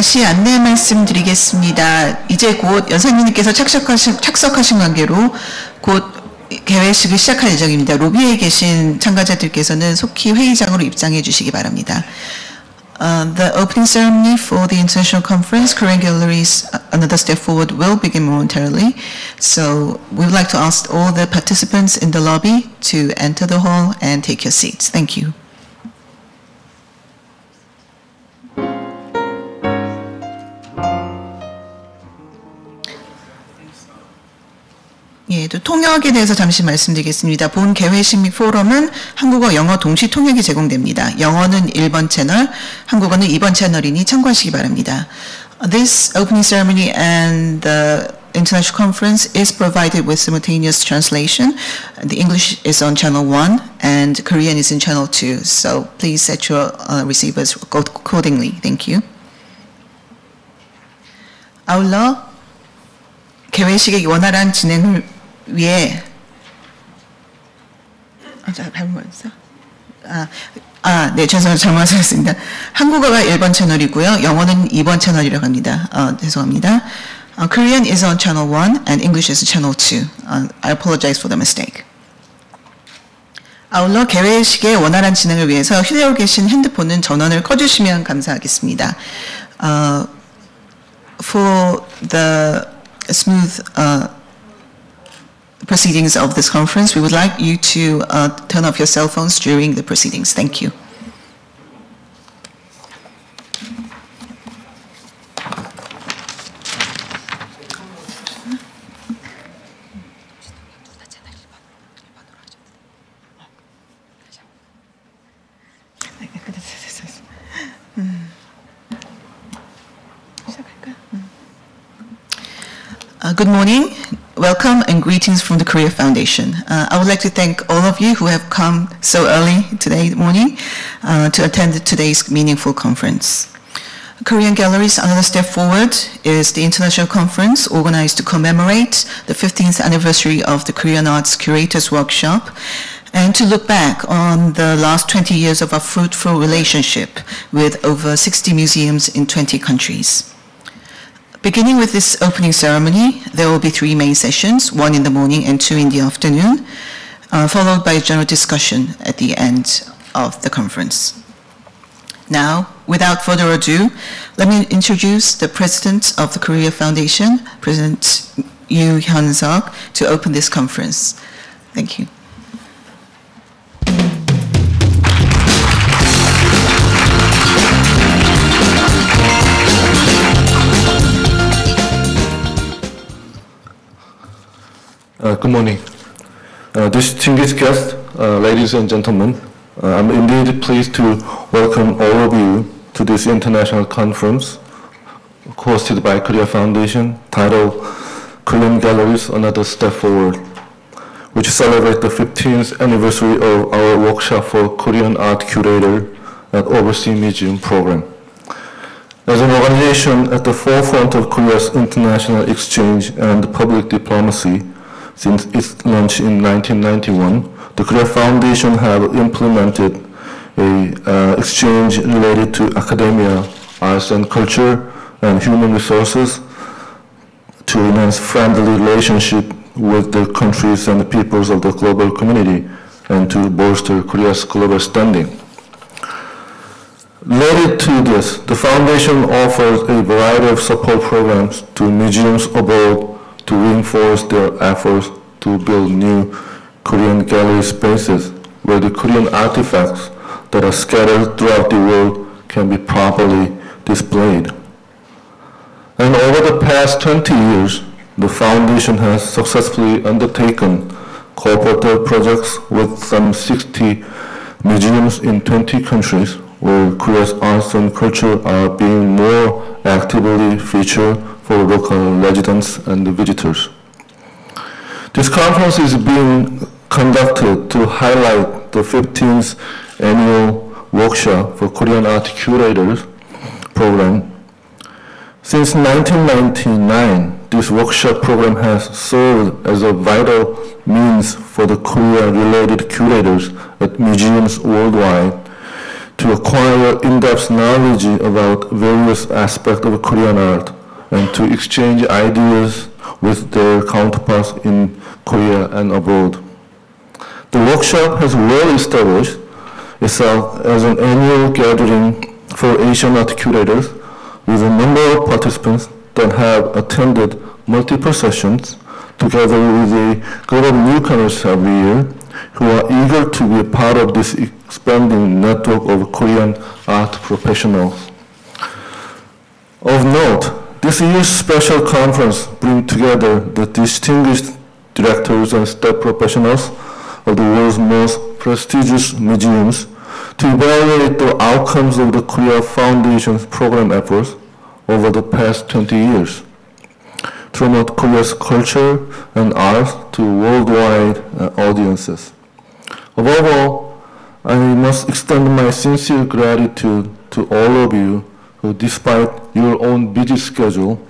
다시 안내 말씀드리겠습니다. 이제 곧 여사님께서 착석하신 관계로 곧 개회식을 시작할 예정입니다. 로비에 계신 참가자들께서는 속히 회의장으로 입장해 주시기 바랍니다. The opening ceremony for the international conference, Korean Galleries Another Step Forward, will begin momentarily. So we would like to ask all the participants in the lobby to enter the hall and take your seats. Thank you. 예, 또 통역에 대해서 잠시 말씀드리겠습니다. 본 개회식 및 포럼은 한국어, 영어 동시 통역이 제공됩니다. 영어는 1번 채널, 한국어는 2번 채널이니 참고하시기 바랍니다. This opening ceremony and the international conference is provided with simultaneous translation. The English is on channel 1 and Korean is in channel 2. So please set your receivers accordingly. Thank you. 아울러 개회식의 원활한 진행을 위해 네, 죄송합니다. 잘못 말씀드렸습니다. 한국어가 1번 채널이고요. 영어는 2번 채널이라고 합니다. 죄송합니다. Korean is on channel 1 and English is channel 2. I apologize for the mistake. 아울러 개회식의 원활한 진행을 위해서 휴대하고 계신 핸드폰은 전원을 꺼주시면 감사하겠습니다. For the smooth proceedings of this conference, we would like you to turn off your cell phones during the proceedings. Thank you. Good morning. Welcome and greetings from the Korea Foundation. I would like to thank all of you who have come so early today morning to attend today's meaningful conference. Korean Galleries Another Step Forward is the international conference organized to commemorate the 15th anniversary of the Korean Arts Curators Workshop and to look back on the last 20 years of our fruitful relationship with over 60 museums in 20 countries. Beginning with this opening ceremony, there will be 3 main sessions, 1 in the morning and 2 in the afternoon, followed by a general discussion at the end of the conference. Now, without further ado, let me introduce the President of the Korea Foundation, President Hyun-seok, to open this conference. Thank you. Good morning. Distinguished guests, ladies and gentlemen, I'm indeed pleased to welcome all of you to this international conference hosted by Korea Foundation titled Korean Galleries Another Step Forward, which celebrates the 15th anniversary of our workshop for Korean art curator at Overseas Museum program. As an organization at the forefront of Korea's international exchange and public diplomacy, since its launch in 1991, the Korea Foundation have implemented a exchange related to academia, arts and culture, and human resources to enhance friendly relationship with the countries and the peoples of the global community and to bolster Korea's global standing. Related to this, the Foundation offers a variety of support programs to museums abroad to reinforce their efforts to build new Korean gallery spaces where the Korean artifacts that are scattered throughout the world can be properly displayed. And over the past 20 years, the Foundation has successfully undertaken cooperative projects with some 60 museums in 20 countries where Korea's arts and culture are being more actively featured for local residents and visitors. This conference is being conducted to highlight the 15th annual workshop for Korean art curators program. Since 1999, this workshop program has served as a vital means for the Korea-related curators at museums worldwide to acquire in-depth knowledge about various aspects of Korean art and to exchange ideas with their counterparts in Korea and abroad. The workshop has well established itself as an annual gathering for Asian art curators with a number of participants that have attended multiple sessions together with a group of newcomers every year who are eager to be a part of this expanding network of Korean art professionals. Of note, this year's special conference brings together the distinguished directors and staff professionals of the world's most prestigious museums to evaluate the outcomes of the Korea Foundation's program efforts over the past 20 years, to promote Korea's culture and art to worldwide audiences. Above all, I must extend my sincere gratitude to all of you who, despite your own busy schedule,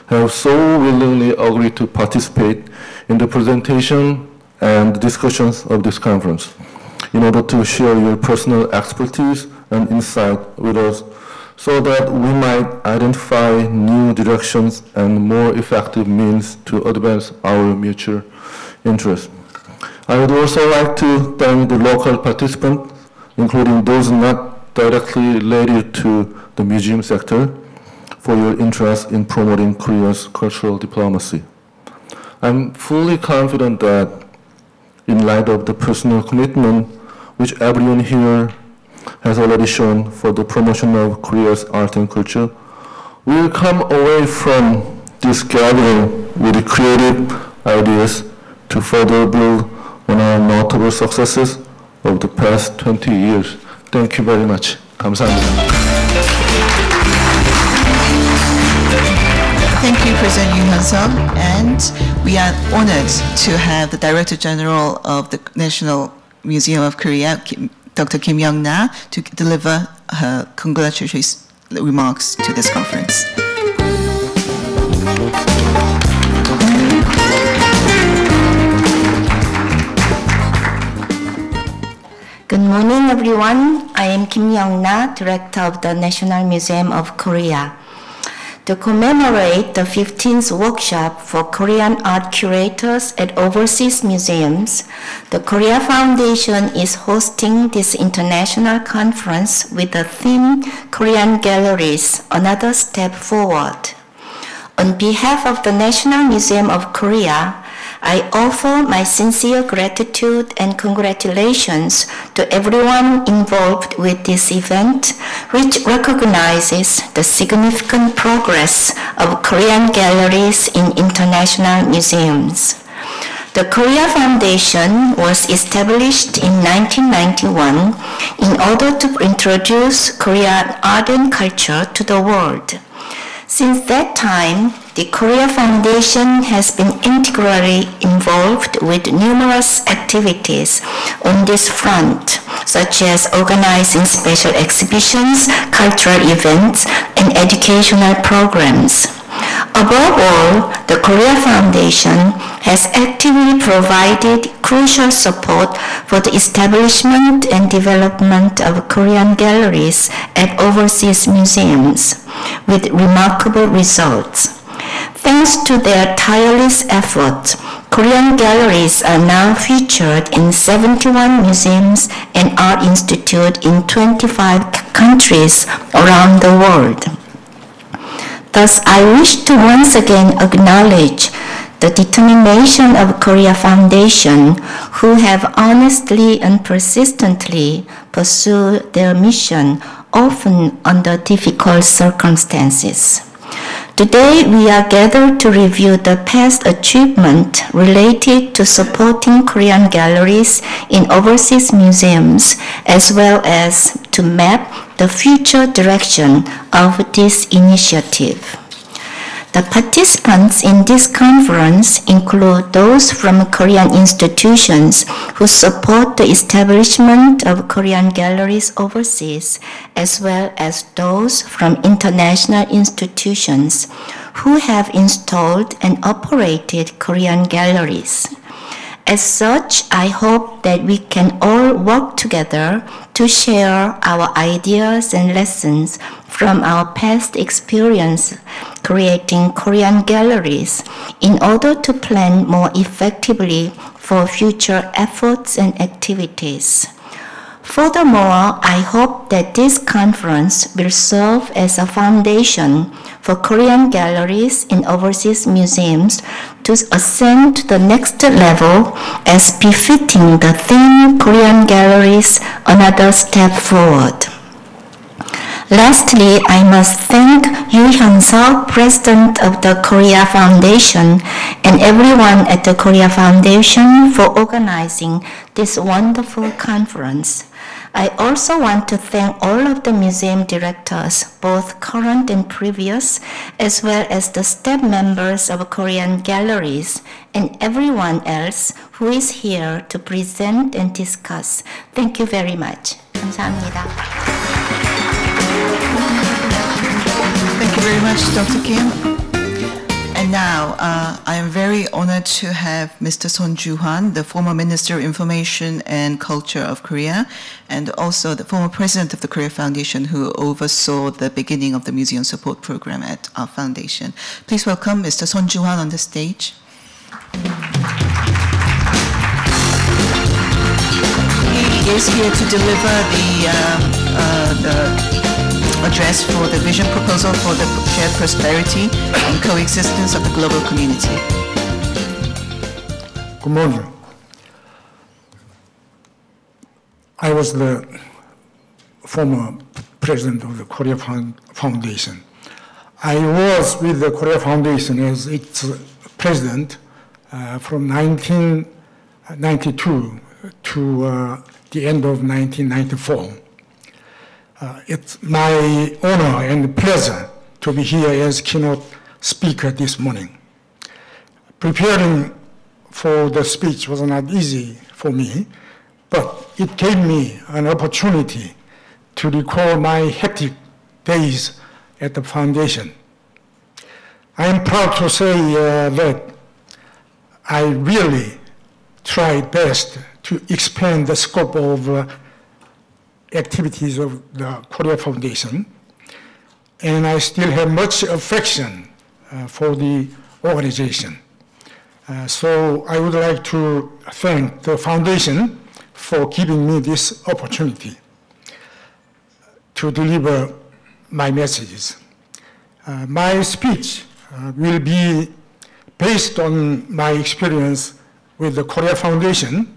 have so willingly agreed to participate in the presentation and discussions of this conference in order to share your personal expertise and insight with us so that we might identify new directions and more effective means to advance our mutual interests. I would also like to thank the local participants, including those not directly related to the museum sector, for your interest in promoting Korea's cultural diplomacy. I'm fully confident that in light of the personal commitment which everyone here has already shown for the promotion of Korea's art and culture, we will come away from this gathering with creative ideas to further build on our notable successes of the past 20 years. Thank you very much. 감사합니다. Thank you, President Hyun-seok, and we are honored to have the Director General of the National Museum of Korea, Dr. Kim Youngna, to deliver her congratulatory remarks to this conference. Good morning, everyone. I am Kim Youngna, Director of the National Museum of Korea. To commemorate the 15th workshop for Korean art curators at overseas museums, the Korea Foundation is hosting this international conference with the theme Korean Galleries, Another Step Forward. On behalf of the National Museum of Korea, I offer my sincere gratitude and congratulations to everyone involved with this event, which recognizes the significant progress of Korean galleries in international museums. The Korea Foundation was established in 1991 in order to introduce Korean art and culture to the world. Since that time, the Korea Foundation has been integrally involved with numerous activities on this front, such as organizing special exhibitions, cultural events, and educational programs. Above all, the Korea Foundation has actively provided crucial support for the establishment and development of Korean galleries at overseas museums, with remarkable results. Thanks to their tireless efforts, Korean galleries are now featured in 71 museums and art institutes in 25 countries around the world. Thus, I wish to once again acknowledge the determination of Korea Foundation, who have honestly and persistently pursued their mission, often under difficult circumstances. Today, we are gathered to review the past achievement related to supporting Korean galleries in overseas museums, as well as to map the future direction of this initiative. The participants in this conference include those from Korean institutions who support the establishment of Korean galleries overseas, as well as those from international institutions who have installed and operated Korean galleries. As such, I hope that we can all work together to share our ideas and lessons from our past experience creating Korean galleries in order to plan more effectively for future efforts and activities. Furthermore, I hope that this conference will serve as a foundation for Korean galleries in overseas museums to ascend to the next level as befitting the theme Korean galleries, another step forward. Lastly, I must thank Hyun-seok, President of the Korea Foundation, and everyone at the Korea Foundation for organizing this wonderful conference. I also want to thank all of the museum directors, both current and previous, as well as the staff members of Korean galleries, and everyone else who is here to present and discuss. Thank you very much. 감사합니다. Thank you very much, Dr. Kim. And now, I am very honored to have Mr. Son Chu-Whan, the former Minister of Information and Culture of Korea, and also the former President of the Korea Foundation, who oversaw the beginning of the Museum Support Program at our foundation. Please welcome Mr. Son Chu-Whan on the stage. He is here to deliver the address for the vision proposal for the shared prosperity and coexistence of the global community. Good morning. I was the former president of the Korea Foundation. I was with the Korea Foundation as its president from 1992 to the end of 1994. It's my honor and pleasure to be here as keynote speaker this morning. Preparing for the speech was not easy for me, but it gave me an opportunity to recall my hectic days at the foundation. I am proud to say that I really tried best to expand the scope of activities of the Korea Foundation, and I still have much affection for the organization. So I would like to thank the foundation for giving me this opportunity to deliver my messages. My speech will be based on my experience with the Korea Foundation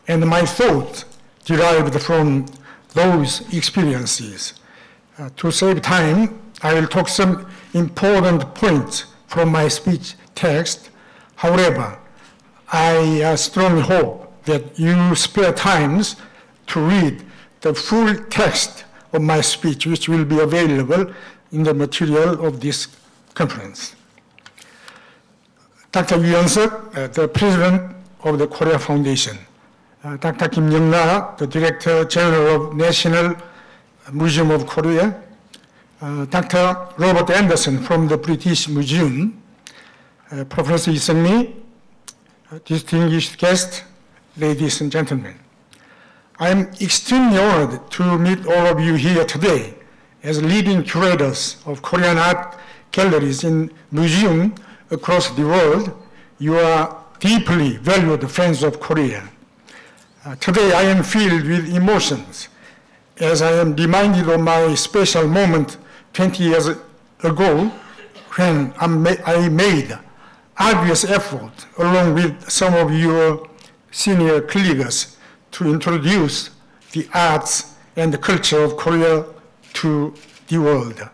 and my thoughts derived from those experiences. To save time, I will talk some important points from my speech text. However, I strongly hope that you spare times to read the full text of my speech, which will be available in the material of this conference. Dr. Hyun-seok, the president of the Korea Foundation, Dr. Youngna, the Director General of National Museum of Korea, Dr. Robert Anderson from the British Museum, Professor Lee, distinguished guests, ladies and gentlemen. I am extremely honored to meet all of you here today as leading curators of Korean art galleries in museums across the world. You are deeply valued friends of Korea. Today I am filled with emotions as I am reminded of my special moment 20 years ago when I made obvious effort along with some of your senior colleagues to introduce the arts and the culture of Korea to the world.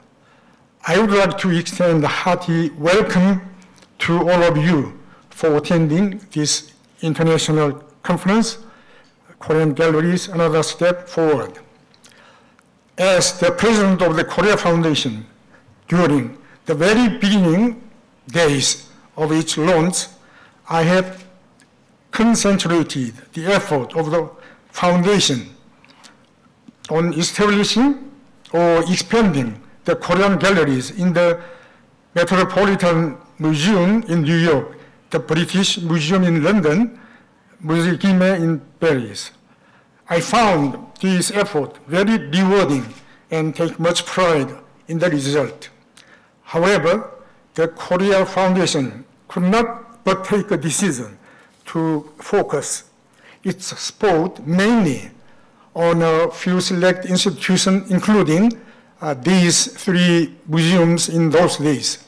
I would like to extend a hearty welcome to all of you for attending this international conference, Korean Galleries, Another Step Forward. As the president of the Korea Foundation, during the very beginning days of its launch, I have concentrated the effort of the foundation on establishing or expanding the Korean galleries in the Metropolitan Museum in New York, the British Museum in London, Museum in Paris. I found this effort very rewarding and take much pride in the result. However, the Korea Foundation could not but take a decision to focus its support mainly on a few select institutions, including these 3 museums in those days.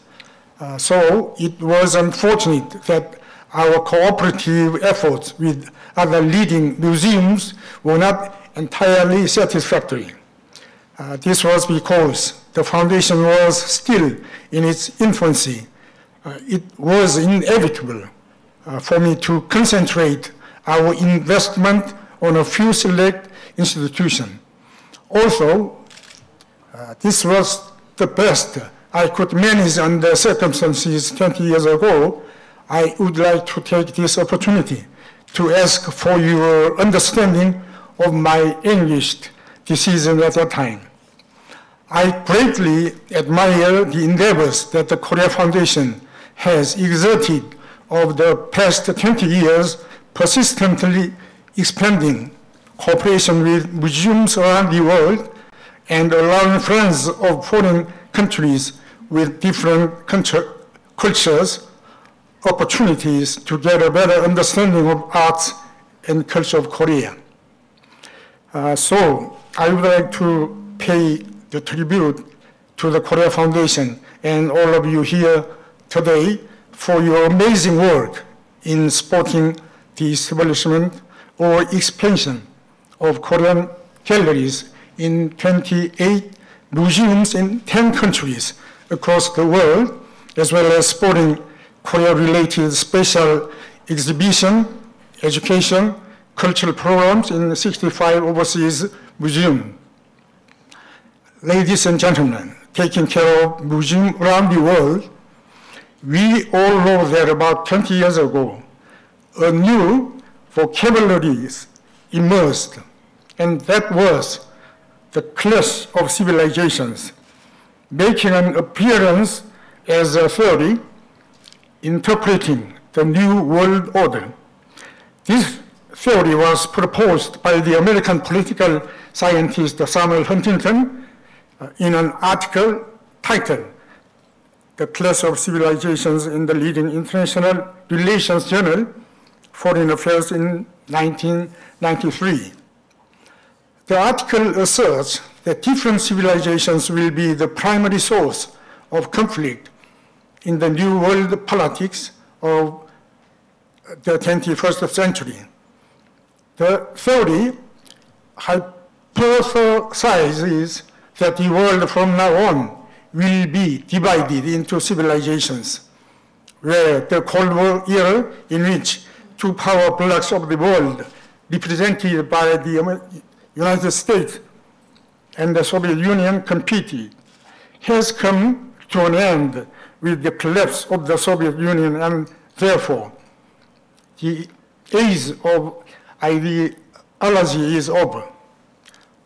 So it was unfortunate that our cooperative efforts with other leading museums were not entirely satisfactory. This was because the foundation was still in its infancy. It was inevitable for me to concentrate our investment on a few select institutions. Also, this was the best I could manage under circumstances 20 years ago. I would like to take this opportunity to ask for your understanding of my anguished decision at that time. I greatly admire the endeavors that the Korea Foundation has exerted over the past 20 years, persistently expanding cooperation with museums around the world and allowing friends of foreign countries with different cultures opportunities to get a better understanding of arts and culture of Korea. So I would like to pay the tribute to the Korea Foundation and all of you here today for your amazing work in supporting the establishment or expansion of Korean galleries in 28 museums in 10 countries across the world, as well as supporting Korea-related special exhibition, education, cultural programs in 65 overseas museums. Ladies and gentlemen, taking care of museums around the world, we all know that about 20 years ago, a new vocabulary emerged, and that was the clash of civilizations, making an appearance as a theory interpreting the New World Order. This theory was proposed by the American political scientist Samuel Huntington in an article titled The Clash of Civilizations in the leading international relations journal, Foreign Affairs in 1993. The article asserts that different civilizations will be the primary source of conflict in the new world politics of the 21st century. The theory hypothesizes that the world from now on will be divided into civilizations, where the Cold War era, in which 2 power blocks of the world, represented by the United States and the Soviet Union, competed, has come to an end with the collapse of the Soviet Union, and therefore the age of ideology is over.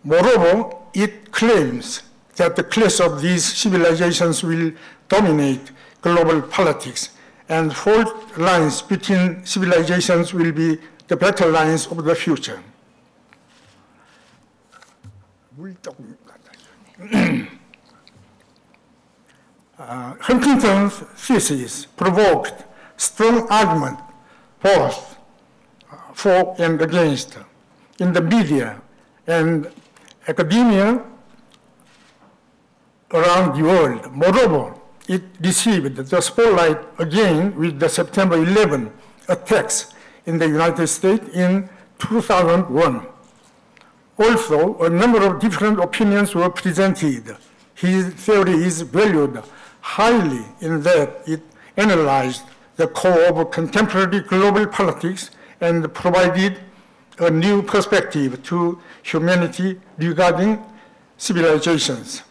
Moreover, it claims that the clash of these civilizations will dominate global politics, and fault lines between civilizations will be the battle lines of the future. Huntington's thesis provoked strong argument both for and against in the media and academia around the world. Moreover, it received the spotlight again with the September 11 attacks in the United States in 2001. Also, a number of different opinions were presented. His theory is valued highly in that it analyzed the core of contemporary global politics and provided a new perspective to humanity regarding civilizations.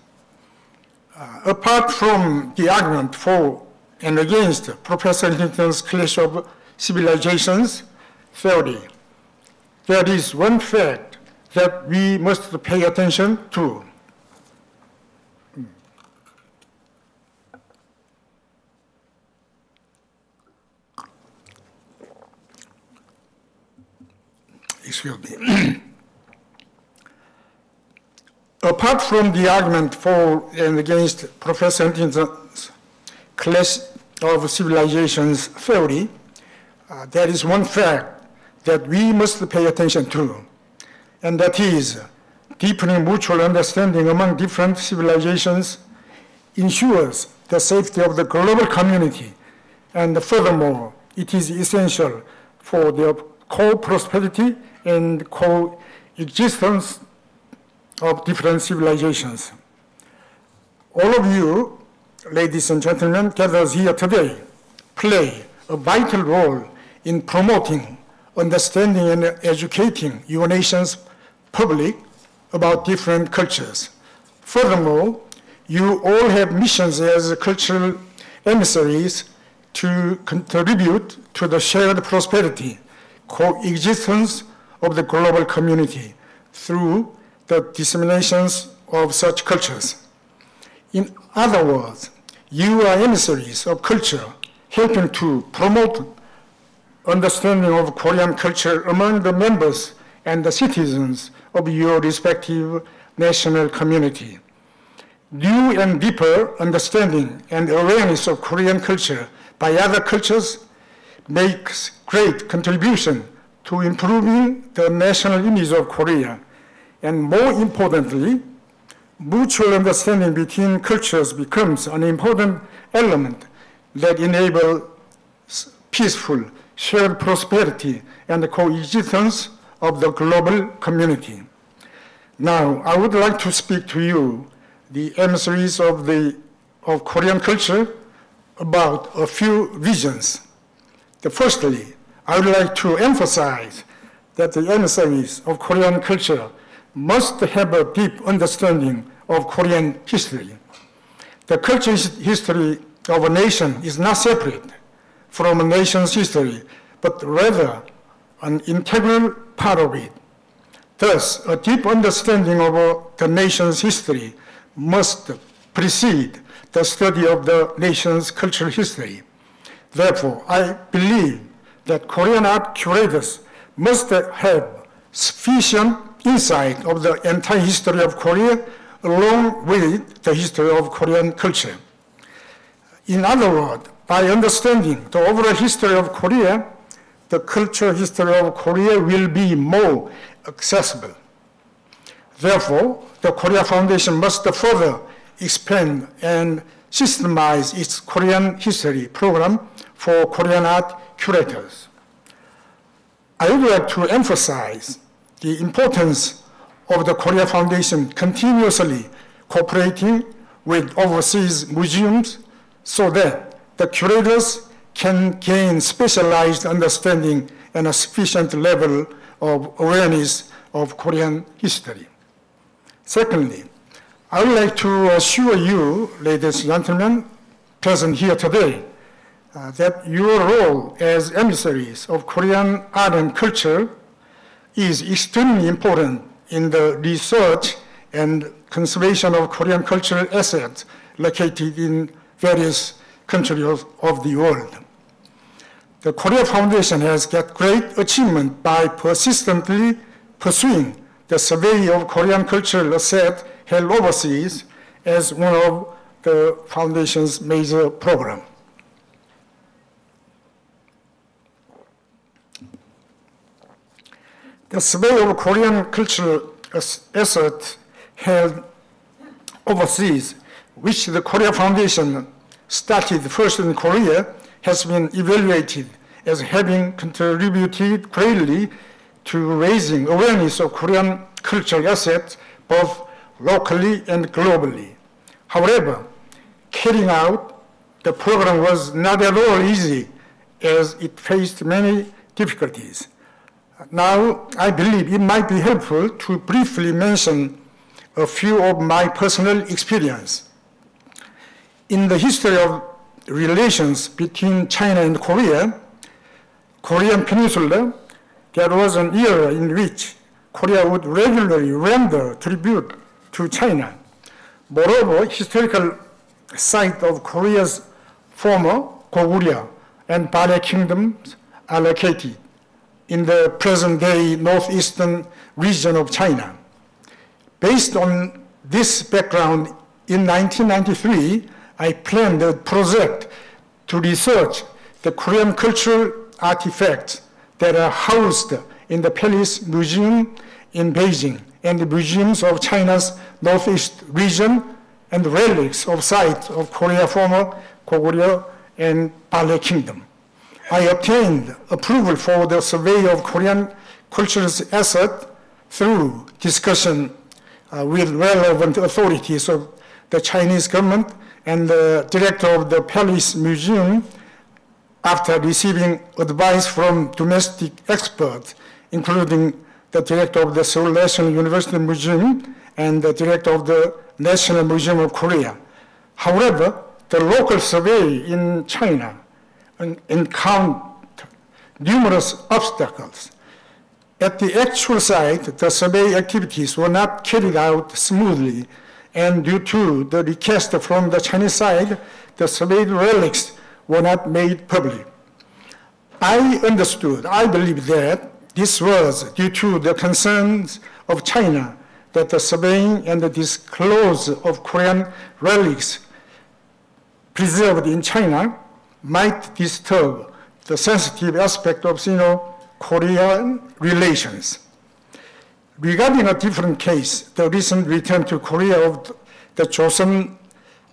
Apart from the argument for and against Professor Huntington's clash of civilizations theory, there is one fact that we must pay attention to. excuse me. Apart from the argument for and against Professor Huntington's clash of civilizations theory, there is one fact that we must pay attention to, and that is deepening mutual understanding among different civilizations ensures the safety of the global community, and furthermore, it is essential for their co-prosperity and coexistence of different civilizations. All of you, ladies and gentlemen, gathered here today, play a vital role in promoting, understanding, and educating your nation's public about different cultures. Furthermore, you all have missions as cultural emissaries to contribute to the shared prosperity, coexistence of the global community through the disseminations of such cultures. In other words, you are emissaries of culture, helping to promote understanding of Korean culture among the members and the citizens of your respective national community. New and deeper understanding and awareness of Korean culture by other cultures makes great contribution to improving the national image of Korea. And more importantly, mutual understanding between cultures becomes an important element that enables peaceful, shared prosperity and the coexistence of the global community. Now, I would like to speak to you, the emissaries of Korean culture, about a few visions. Firstly, I would like to emphasize that the emissaries of Korean culture must have a deep understanding of Korean history. The cultural history of a nation is not separate from a nation's history, but rather an integral part of it. Thus, a deep understanding of the nation's history must precede the study of the nation's cultural history. Therefore, I believe that Korean art curators must have sufficient insight of the entire history of Korea along with the history of Korean culture. In other words, by understanding the overall history of Korea, the cultural history of Korea will be more accessible. Therefore, the Korea Foundation must further expand and systemize its Korean history program for Korean art curators. I would like to emphasize the importance of the Korea Foundation continuously cooperating with overseas museums so that the curators can gain specialized understanding and a sufficient level of awareness of Korean history. Secondly, I would like to assure you, ladies and gentlemen, present here today, that your role as emissaries of Korean art and culture is extremely important in the research and conservation of Korean cultural assets located in various countries of the world. The Korea Foundation has got great achievement by persistently pursuing the survey of Korean cultural assets held overseas as one of the Foundation's major programs. The survey of Korean cultural assets held overseas, which the Korea Foundation started first in Korea, has been evaluated as having contributed greatly to raising awareness of Korean cultural assets both locally and globally. However, carrying out the program was not at all easy as it faced many difficulties. Now, I believe it might be helpful to briefly mention a few of my personal experience. In the history of relations between China and Korea, Korean Peninsula, there was an era in which Korea would regularly render tribute to China. Moreover, historical site of Korea's former Goguryeo and Balhae kingdoms are located in the present-day northeastern region of China. Based on this background, in 1993, I planned a project to research the Korean cultural artifacts that are housed in the Palace Museum in Beijing and the museums of China's northeast region and relics of sites of Korea, former Goguryeo and Balhae Kingdom. I obtained approval for the survey of Korean cultural assets through discussion with relevant authorities of the Chinese government and the director of the Palace Museum after receiving advice from domestic experts, including the director of the Seoul National University Museum and the director of the National Museum of Korea. However, the local survey in China encountered numerous obstacles. At the actual site, the survey activities were not carried out smoothly, and due to the request from the Chinese side, the surveyed relics were not made public. I believe that this was due to the concerns of China that the surveying and the disclosure of Korean relics preserved in China might disturb the sensitive aspect of Sino-Korean relations. Regarding a different case, the recent return to Korea of the Joseon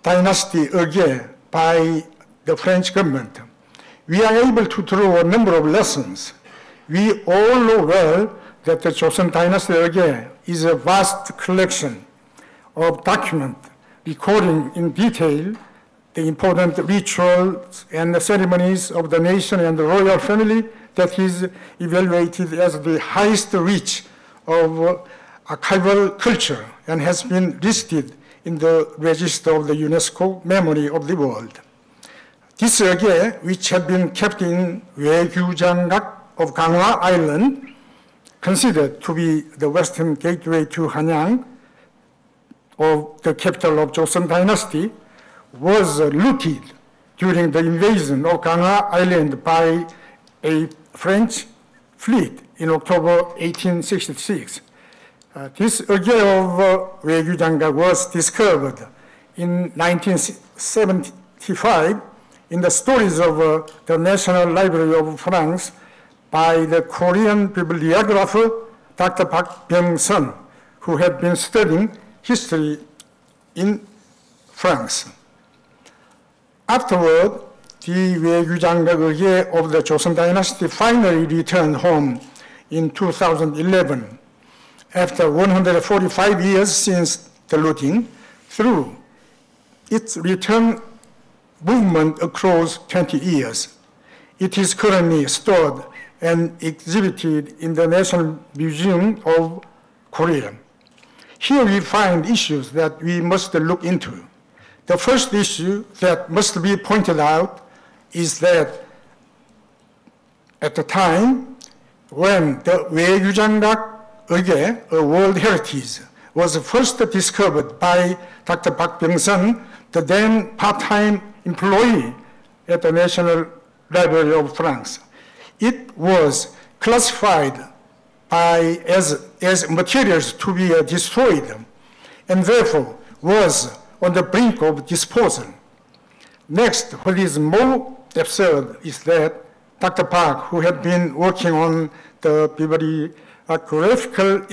dynasty Eugye by the French government, we are able to draw a number of lessons. We all know well that the Joseon dynasty Eugye is a vast collection of documents recording in detail the important rituals and the ceremonies of the nation and the royal family that is evaluated as the highest reach of archival culture and has been listed in the register of the UNESCO Memory of the World. This Eugye, which had been kept in Waegyujangak of Ganghwa Island, considered to be the western gateway to Hanyang, of the capital of Joseon dynasty, was looted during the invasion of Ganghwa Island by a French fleet in October 1866. This Eugye of Waegyujangak was discovered in 1975 in the stories of the National Library of France by the Korean bibliographer Dr. Park Byung-sun, who had been studying history in France. Afterward, the Waegyujangak Eugye of the Joseon dynasty finally returned home in 2011, after 145 years since the looting, through its return movement across 20 years. It is currently stored and exhibited in the National Museum of Korea. Here we find issues that we must look into. The first issue that must be pointed out is that at the time when the Waegyujangak Eugye, a World Heritage, was first discovered by Dr. Park Byung-sun, the then part-time employee at the National Library of France. It was classified as materials to be destroyed, and therefore was on the brink of disposal. Next, what is more absurd is that Dr. Park, who had been working on the bibliographical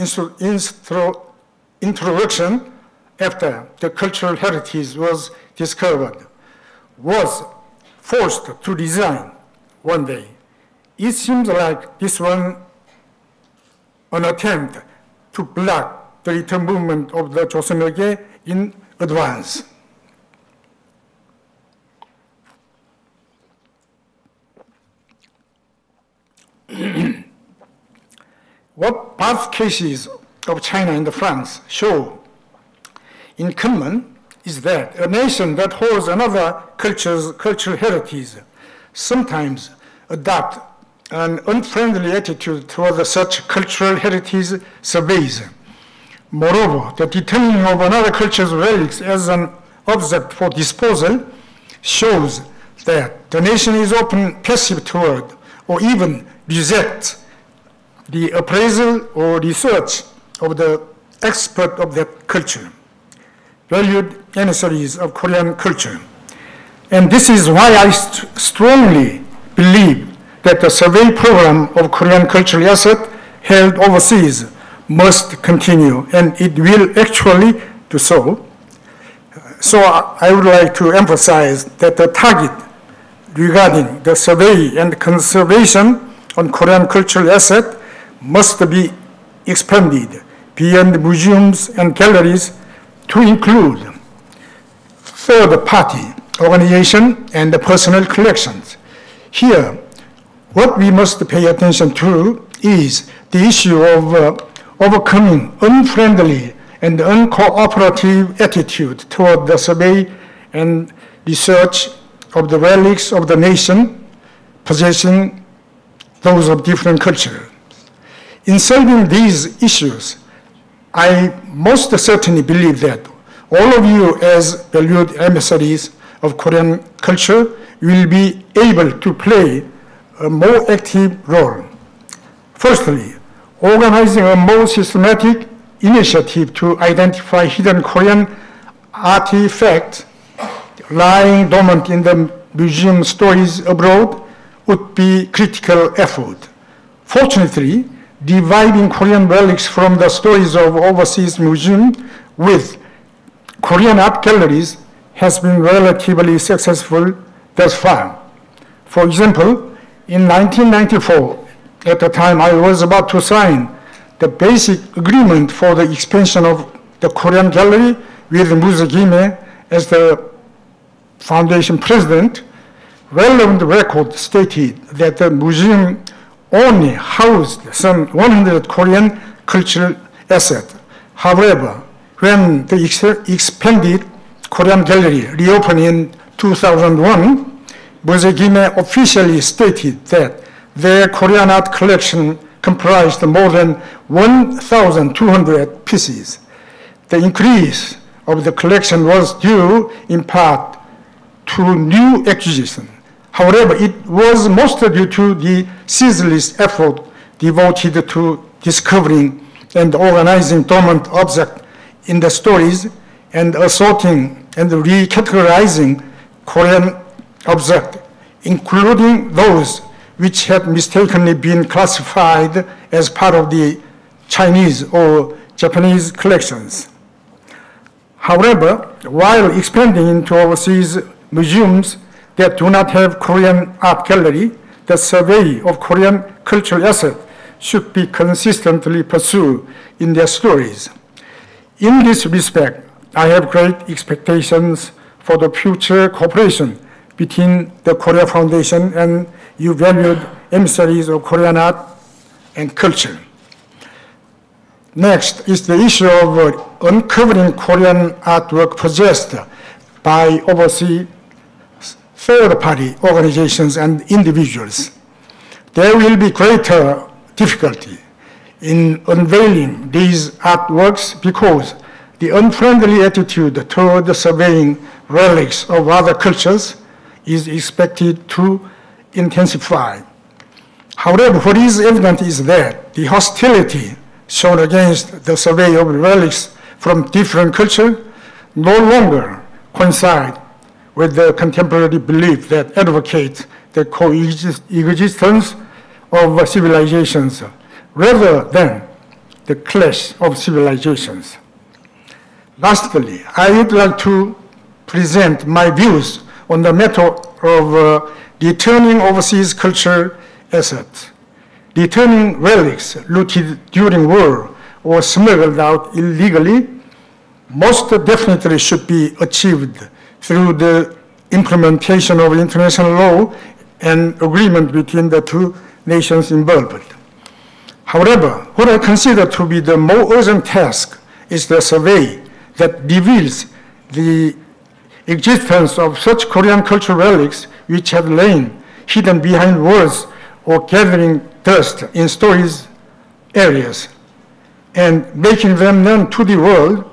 introduction after the cultural heritage was discovered, was forced to resign one day. It seems like this was an attempt to block the return movement of the Joseon Eugye in advance. What both cases of China and France show in common is that a nation that holds another cultural heritage sometimes adopt an unfriendly attitude toward such cultural heritage surveys. Moreover, the determining of another culture's relics as an object for disposal shows that the nation is often passive toward or even rejects the appraisal or research of the expert of that culture, valued emissaries of Korean culture. And this is why I strongly believe that the survey program of Korean cultural asset held overseas must continue, and it will actually do so. So I would like to emphasize that the target regarding the survey and conservation on Korean cultural asset must be expanded beyond museums and galleries to include third-party organization and the personal collections. Here, what we must pay attention to is the issue of overcoming unfriendly and uncooperative attitude toward the survey and research of the relics of the nation possessing those of different culture. In solving these issues, I most certainly believe that all of you as valued emissaries of Korean culture will be able to play a more active role. Firstly, organizing a more systematic initiative to identify hidden Korean artifacts lying dormant in the museum stories abroad would be critical effort. Fortunately, dividing Korean relics from the stories of overseas museums with Korean art galleries has been relatively successful thus far. For example, in 1994, at the time I was about to sign the basic agreement for the expansion of the Korean gallery with Muse Gime as the foundation president, relevant record stated that the museum only housed some 100 Korean cultural assets. However, when the expanded Korean gallery reopened in 2001, Muse Gime officially stated that their Korean art collection comprised more than 1,200 pieces. The increase of the collection was due in part to new acquisition. However, it was mostly due to the ceaseless effort devoted to discovering and organizing dormant objects in the stories and assorting and recategorizing Korean objects, including those which had mistakenly been classified as part of the Chinese or Japanese collections. However, while expanding into overseas museums that do not have Korean art gallery, the survey of Korean cultural assets should be consistently pursued in their stories. In this respect, I have great expectations for the future cooperation between the Korea Foundation and you valued emissaries of Korean art and culture. Next is the issue of uncovering Korean artwork possessed by overseas third-party organizations and individuals. There will be greater difficulty in unveiling these artworks because the unfriendly attitude toward surveying relics of other cultures is expected to intensify. However, what is evident is that the hostility shown against the survey of relics from different cultures no longer coincide with the contemporary belief that advocates the coexistence of civilizations rather than the clash of civilizations. Lastly, I would like to present my views on the matter of returning overseas cultural assets. Returning relics looted during war or smuggled out illegally most definitely should be achieved through the implementation of international law and agreement between the two nations involved. However, what I consider to be the more urgent task is the survey that reveals the existence of such Korean cultural relics which have lain hidden behind walls or gathering dust in storage areas, and making them known to the world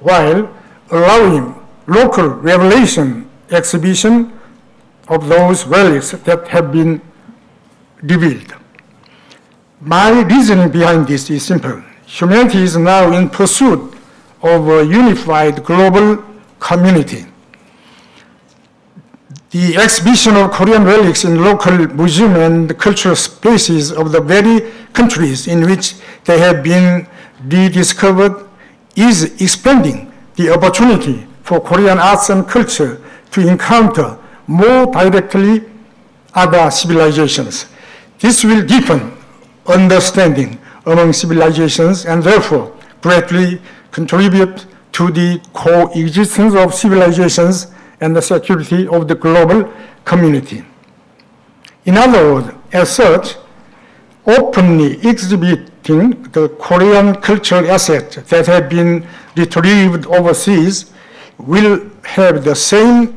while allowing local revelation exhibition of those relics that have been revealed. My reasoning behind this is simple. Humanity is now in pursuit of a unified global community. The exhibition of Korean relics in local museum and cultural spaces of the very countries in which they have been rediscovered is expanding the opportunity for Korean arts and culture to encounter more directly other civilizations. This will deepen understanding among civilizations and therefore greatly contribute to the coexistence of civilizations and the security of the global community. In other words, as such, openly exhibiting the Korean cultural assets that have been retrieved overseas will have the same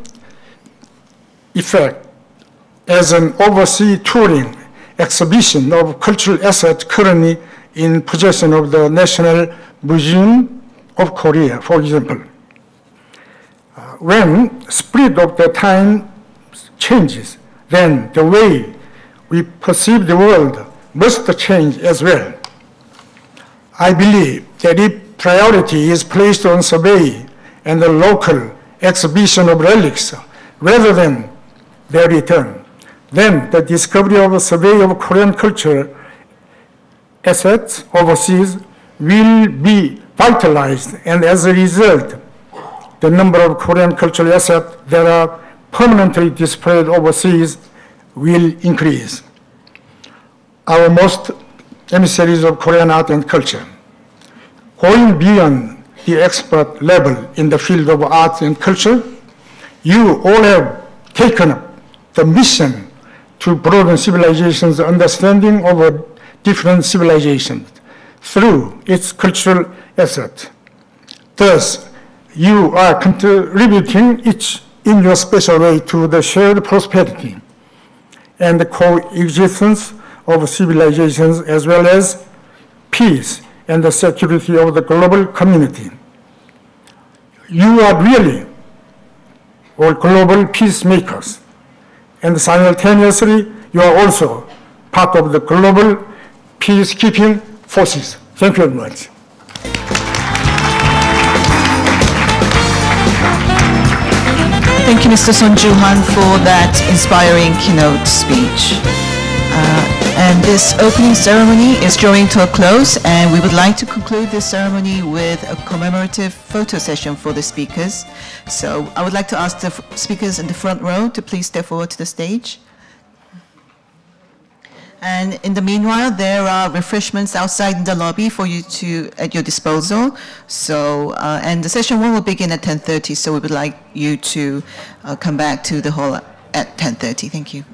effect as an overseas touring exhibition of cultural assets currently in possession of the National Museum of Korea, for example. When spirit of the time changes, then the way we perceive the world must change as well. I believe that if priority is placed on survey and the local exhibition of relics rather than their return, then the discovery of a survey of Korean culture assets overseas will be vitalized, and as a result, the number of Korean cultural assets that are permanently displayed overseas will increase. Our most emissaries of Korean art and culture, going beyond the expert level in the field of arts and culture, you all have taken up the mission to broaden civilization's understanding of different civilizations through its cultural assets. Thus, you are contributing each in your special way to the shared prosperity and the coexistence of civilizations as well as peace and the security of the global community. You are really all global peacemakers, and simultaneously you are also part of the global peacekeeping forces. Thank you very much. Thank you, Mr. Son Chu-Whan, for that inspiring keynote speech. And this opening ceremony is drawing to a close, and we would like to conclude this ceremony with a commemorative photo session for the speakers. So I would like to ask the speakers in the front row to please step forward to the stage. And in the meanwhile, there are refreshments outside in the lobby for you at your disposal. So, and the session 1 will begin at 10:30, so we would like you to come back to the hall at 10:30. Thank you.